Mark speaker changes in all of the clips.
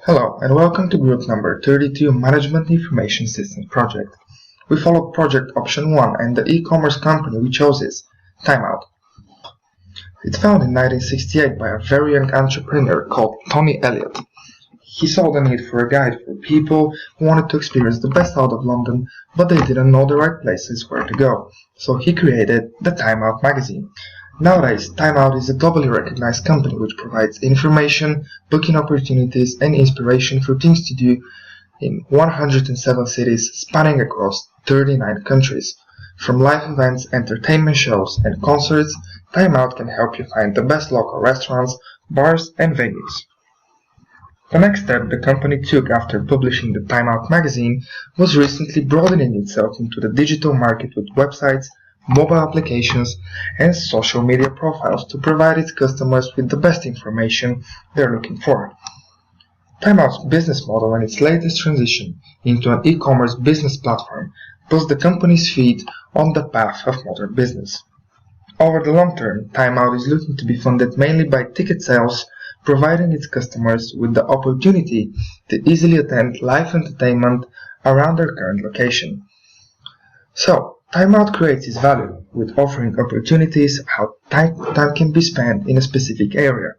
Speaker 1: Hello and welcome to group number 32 Management Information Systems project. We followed project option 1 and the e-commerce company we chose is Timeout. It's founded in 1968 by a very young entrepreneur called Tony Elliott. He saw the need for a guide for people who wanted to experience the best out of London, but they didn't know the right places where to go. So he created the Timeout magazine. Nowadays, Timeout is a globally recognized company which provides information, booking opportunities, and inspiration for things to do in 107 cities spanning across 39 countries. From live events, entertainment shows, and concerts, Timeout can help you find the best local restaurants, bars, and venues. The next step the company took after publishing the Timeout magazine was recently broadening itself into the digital market with websites, mobile applications, and social media profiles to provide its customers with the best information they're looking for. Timeout's business model and its latest transition into an e-commerce business platform puts the company's feet on the path of modern business. Over the long term, Timeout is looking to be funded mainly by ticket sales, providing its customers with the opportunity to easily attend live entertainment around their current location. So, Timeout creates its value with offering opportunities how time can be spent in a specific area.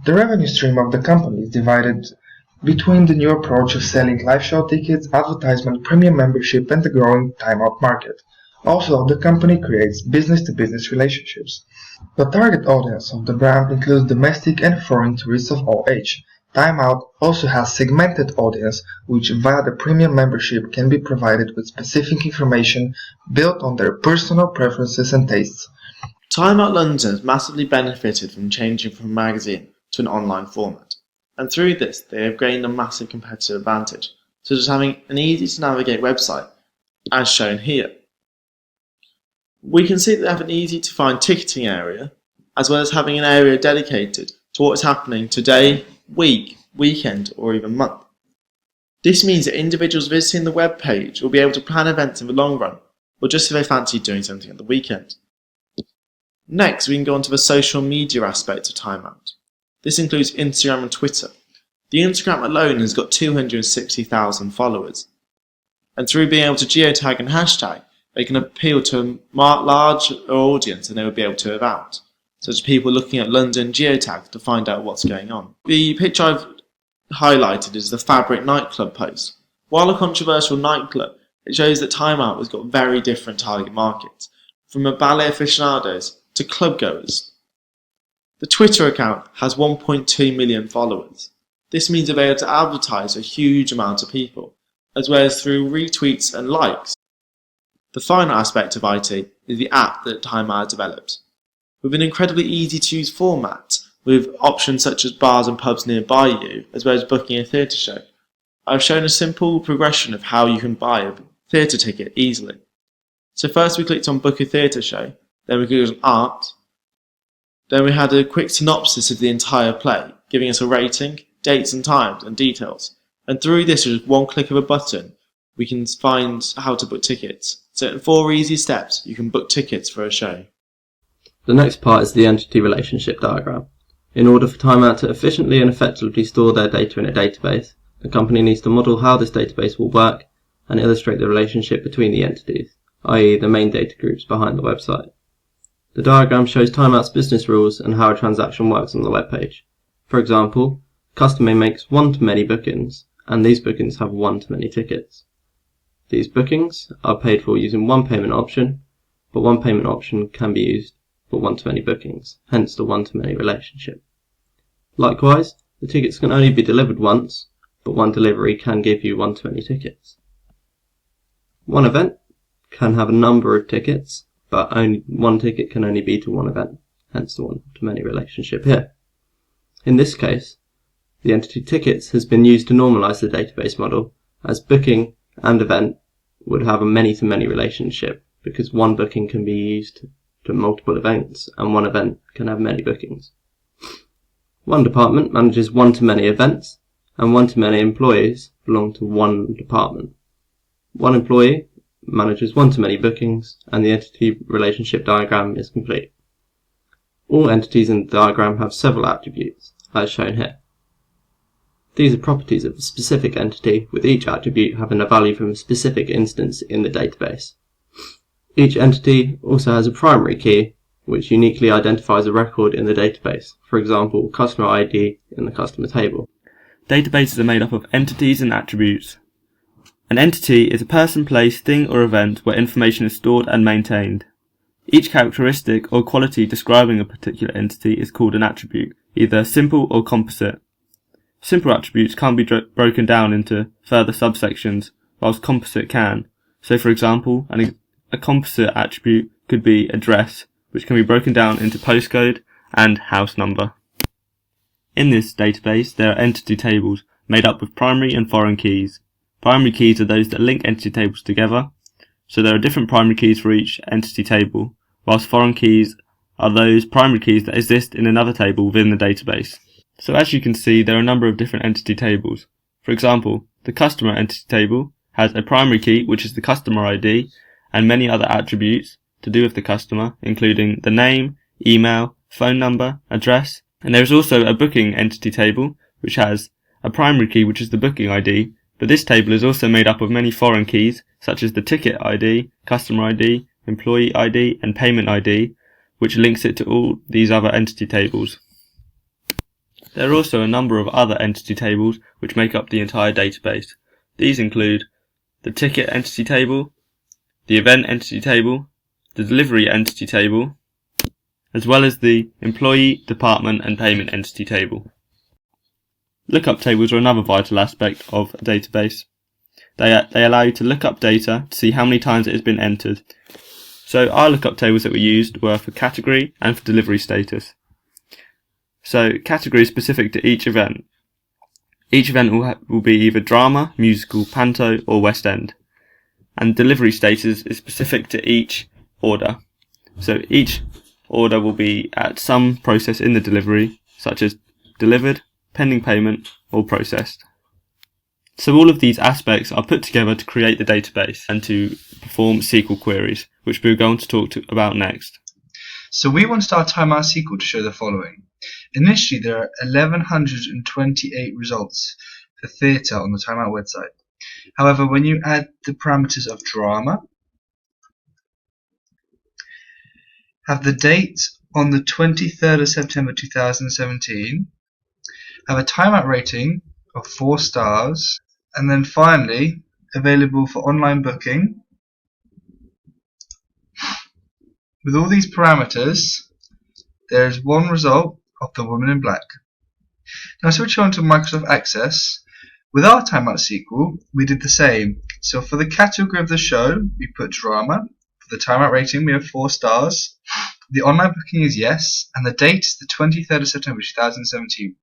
Speaker 1: The revenue stream of the company is divided between the new approach of selling live show tickets, advertisement, premium membership, and the growing Timeout market. Also, the company creates business-to-business relationships. The target audience of the brand includes domestic and foreign tourists of all age. Timeout also has segmented audience which via the premium membership can be provided with specific information built on their personal preferences and tastes.
Speaker 2: Timeout London has massively benefited from changing from a magazine to an online format, and through this they have gained a massive competitive advantage, such as having an easy to navigate website, as shown here. We can see that they have an easy to find ticketing area, as well as having an area dedicated to what is happening today, week, weekend, or even month. This means that individuals visiting the web page will be able to plan events in the long run, or just if they fancy doing something at the weekend. Next, we can go on to the social media aspect of Timeout. This includes Instagram and Twitter. The Instagram alone has got 260,000 followers, and through being able to geotag and hashtag, they can appeal to a larger audience than they would be able to about, such as people looking at London geotags to find out what's going on. The picture I've highlighted is the Fabric nightclub post. While a controversial nightclub, it shows that Timeout has got very different target markets, from ballet aficionados to clubgoers. The Twitter account has 1.2 million followers. This means they're able to advertise a huge amount of people, as well as through retweets and likes. The final aspect of IT is the app that Timeout developed. With an incredibly easy to use format, with options such as bars and pubs nearby you, as well as booking a theatre show, I've shown a simple progression of how you can buy a theatre ticket easily. So first we clicked on book a theatre show, then we clicked on art, then we had a quick synopsis of the entire play, giving us a rating, dates and times and details, and through this with one click of a button we can find how to book tickets. So in 4 easy steps you can book tickets for a show.
Speaker 3: The next part is the entity relationship diagram. In order for Timeout to efficiently and effectively store their data in a database, the company needs to model how this database will work and illustrate the relationship between the entities, i.e. the main data groups behind the website. The diagram shows Timeout's business rules and how a transaction works on the web page. For example, a customer makes one-to-many bookings, and these bookings have one-to-many tickets. These bookings are paid for using one payment option, but one payment option can be used for one-to-many bookings, hence the one-to-many relationship. Likewise, the tickets can only be delivered once, but one delivery can give you one-to-many tickets. One event can have a number of tickets, but only one ticket can only be to one event, hence the one-to-many relationship here. In this case, the entity tickets has been used to normalize the database model, as booking and event would have a many-to-many relationship, because one booking can be used to multiple events, and one event can have many bookings. One department manages one-to-many events, and one-to-many employees belong to one department. One employee manages one-to-many bookings, and the entity relationship diagram is complete. All entities in the diagram have several attributes, as shown here. These are properties of a specific entity, with each attribute having a value from a specific instance in the database. Each entity also has a primary key, which uniquely identifies a record in the database, for example, customer ID in the customer table.
Speaker 4: Databases are made up of entities and attributes. An entity is a person, place, thing, or event where information is stored and maintained. Each characteristic or quality describing a particular entity is called an attribute, either simple or composite. Simple attributes can't be broken down into further subsections, whilst composite can. So, for example, a composite attribute could be address, which can be broken down into postcode and house number. In this database, there are entity tables made up of primary and foreign keys. Primary keys are those that link entity tables together, so there are different primary keys for each entity table, whilst foreign keys are those primary keys that exist in another table within the database. So as you can see, there are a number of different entity tables. For example, the customer entity table has a primary key, which is the customer ID, and many other attributes to do with the customer, including the name, email, phone number, address, and there is also a booking entity table, which has a primary key, which is the booking ID, but this table is also made up of many foreign keys, such as the ticket ID, customer ID, employee ID, and payment ID, which links it to all these other entity tables. There are also a number of other entity tables which make up the entire database. These include the ticket entity table, the event entity table, the delivery entity table, as well as the employee, department, and payment entity table. Lookup tables are another vital aspect of a database. They allow you to look up data to see how many times it has been entered. So our lookup tables that we used were for category and for delivery status. So category is specific to each event. Each event will be either drama, musical, panto, or West End. And delivery status is specific to each order. So each order will be at some process in the delivery, such as delivered, pending payment, or processed. So all of these aspects are put together to create the database and to perform SQL queries, which we're going to talk about next.
Speaker 1: So we want to start timeout SQL to show the following. Initially, there are 1128 results for theatre on the timeout website. However, when you add the parameters of drama, have the date on the 23rd of September 2017, have a timeout rating of 4 stars, and then finally available for online booking. With all these parameters, there is one result of the woman in black. Now switching on to Microsoft Access, with our timeout SQL, we did the same. So for the category of the show, we put drama. For the timeout rating, we have 4 stars. The online booking is yes, and the date is the 23rd of September 2017.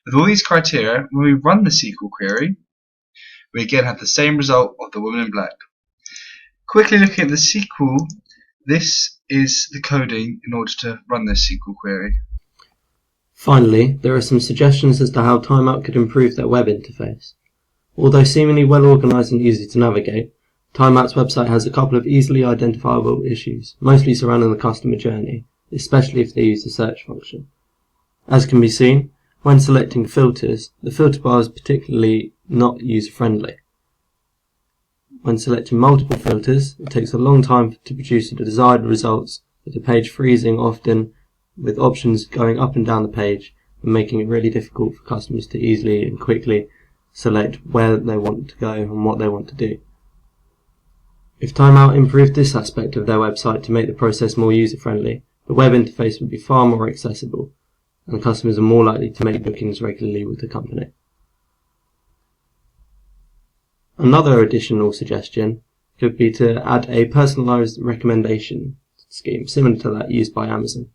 Speaker 1: With all these criteria, when we run the SQL query, we again have the same result of the woman in black. Quickly looking at the SQL, this is the coding in order to run this SQL query.
Speaker 3: Finally, there are some suggestions as to how Timeout could improve their web interface. Although seemingly well organised and easy to navigate, Timeout's website has a couple of easily identifiable issues, mostly surrounding the customer journey, especially if they use the search function. As can be seen, when selecting filters, the filter bar is particularly not user-friendly. When selecting multiple filters, it takes a long time to produce the desired results, with the page freezing often, with options going up and down the page and making it really difficult for customers to easily and quickly select where they want to go and what they want to do. If Timeout improved this aspect of their website to make the process more user-friendly, the web interface would be far more accessible, and customers are more likely to make bookings regularly with the company. Another additional suggestion could be to add a personalised recommendation scheme similar to that used by Amazon.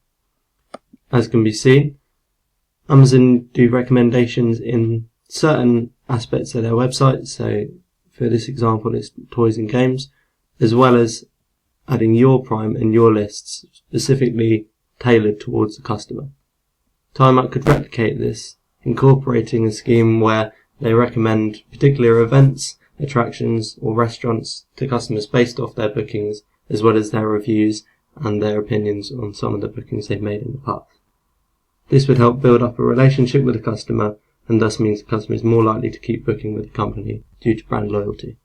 Speaker 3: As can be seen, Amazon do recommendations in certain aspects of their website, so for this example it's toys and games, as well as adding your Prime and your lists specifically tailored towards the customer. Timeout could replicate this, incorporating a scheme where they recommend particular events, attractions or restaurants to customers based off their bookings, as well as their reviews and their opinions on some of the bookings they've made in the past. This would help build up a relationship with the customer and thus means the customer is more likely to keep booking with the company due to brand loyalty.